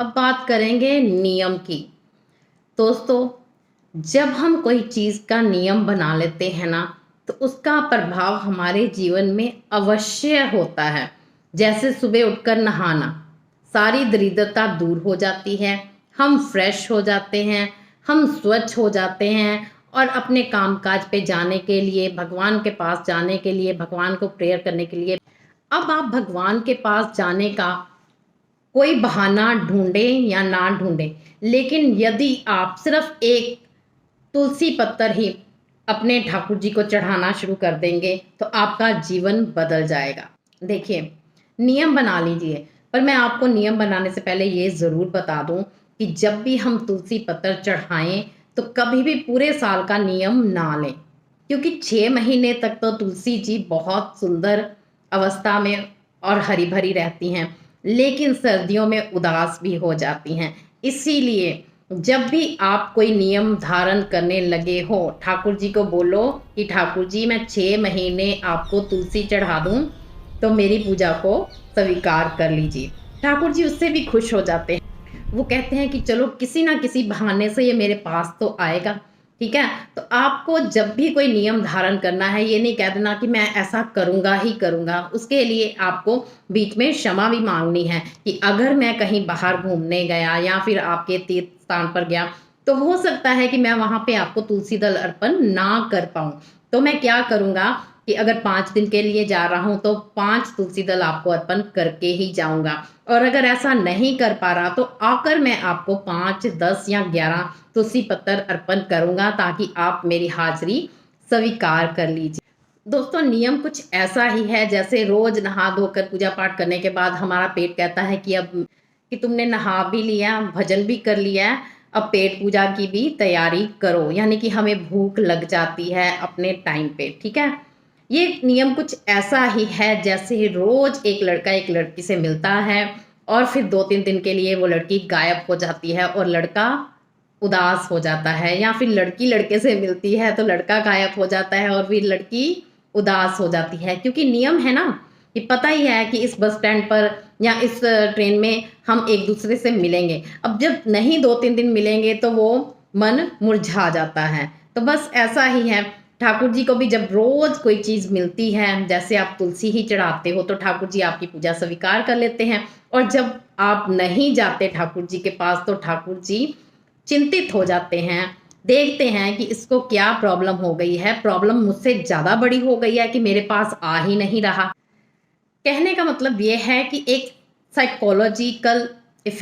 अब बात करेंगे नियम की। दोस्तों, जब हम कोई चीज़ का नियम बना लेते हैं ना, तो उसका प्रभाव हमारे जीवन में अवश्य होता है। जैसे सुबह उठकर नहाना, सारी दरिद्रता दूर हो जाती है, हम फ्रेश हो जाते हैं, हम स्वच्छ हो जाते हैं और अपने काम-काज पे जाने के लिए, भगवान के पास जाने के लिए, भगवान को प्रेयर करने के लिए अब आप भगवान के पास जाने का कोई बहाना ढूँढें या ना ढूँढें, लेकिन यदि आप सिर्फ़ एक तुलसी पत्तर ही अपने ठाकुर जी को चढ़ाना शुरू कर देंगे, तो आपका जीवन बदल जाएगा। देखिए, नियम बना लीजिए, पर मैं आपको नियम बनाने से पहले ये ज़रूर बता दूँ कि जब भी हम तुलसी पत्तर चढ़ाएँ, तो कभी भी पूरे साल का नियम ना लें, क्योंकि 6 महीने तक तो तुलसी जी बहुत सुंदर अवस्था में और हरी-भरी रहती हैं, लेकिन सर्दियों में उदास भी हो जाती हैं। इसीलिए जब भी आप कोई नियम धारण करने लगे हो, ठाकुर जी को बोलो कि ठाकुर जी मैं 6 महीने आपको तुलसी चढ़ा दूँ, तो मेरी पूजा को स्वीकार कर लीजिए। ठाकुर जी उससे भी खुश हो जाते हैं। वो कहते हैं कि चलो किसी ना किसी बहाने से ये मेरे पास तो आएगा, ठीक है? तो आपको जब भी कोई नियम धारण करना है, ये नहीं कह देना कि मैं ऐसा करूँगा ही करूँगा। उसके लिए आपको बीच में क्षमा भी माँगनी है कि अगर मैं कहीं बाहर घूमने गया या फिर आपके तीर्थ स्थान पर गया, तो हो सकता है कि मैं वहाँ पे आपको तुलसी दल अर्पण ना कर पाऊँ। तो मैं क्या करूँगा कि अगर 5 दिन के लिए जा रहा हूँ, तो 5 तुलसी दल आपको अर्पण करके ही जाऊँगा और अगर ऐसा नहीं कर पा रहा, तो आकर मैं आपको 5, 10 या 11 तुलसी पत्तर अर्पण करूँगा ताकि आप मेरी हाज़िरी स्वीकार कर लीजिए। दोस्तों, नियम कुछ ऐसा ही है जैसे रोज़ नहा धोकर पूजा पाठ करने के बाद हमारा पेट कहता है कि अब कि तुमने नहा भी लिया, भजन भी कर लिया है, अब पेट पूजा की भी तैयारी करो। यानी कि हमें भूख लग जाती है अपने टाइम पे, ठीक है? ये नियम कुछ ऐसा ही है जैसे रोज़ एक लड़का एक लड़की से मिलता है और फिर 2-3 दिन के लिए वो लड़की गायब हो जाती है और लड़का उदास हो जाता है या फिर लड़की लड़के से मिलती है तो लड़का गायब हो जाता है और फिर लड़की उदास हो जाती है क्योंकि नियम है ना कि पता ही है कि इस बस स्टैंड पर या इस ट्रेन में हम एक दूसरे से मिलेंगे। अब जब नहीं 2-3 दिन मिलेंगे तो वो मन मुरझा जाता है। तो बस ऐसा ही है, ठाकुर जी को भी जब रोज़ कोई चीज़ मिलती है, जैसे आप तुलसी ही चढ़ाते हो तो ठाकुर जी आपकी पूजा स्वीकार कर लेते हैं और जब आप नहीं जाते ठाकुर जी के पास तो ठाकुर जी चिंतित हो जाते हैं, देखते हैं कि इसको क्या प्रॉब्लम हो गई है, प्रॉब्लम मुझसे ज़्यादा बड़ी हो गई है कि मेरे पास आ ही नहीं रहा। कहने का मतलब ये है कि एक साइकोलॉजिकल इफ़ेक्ट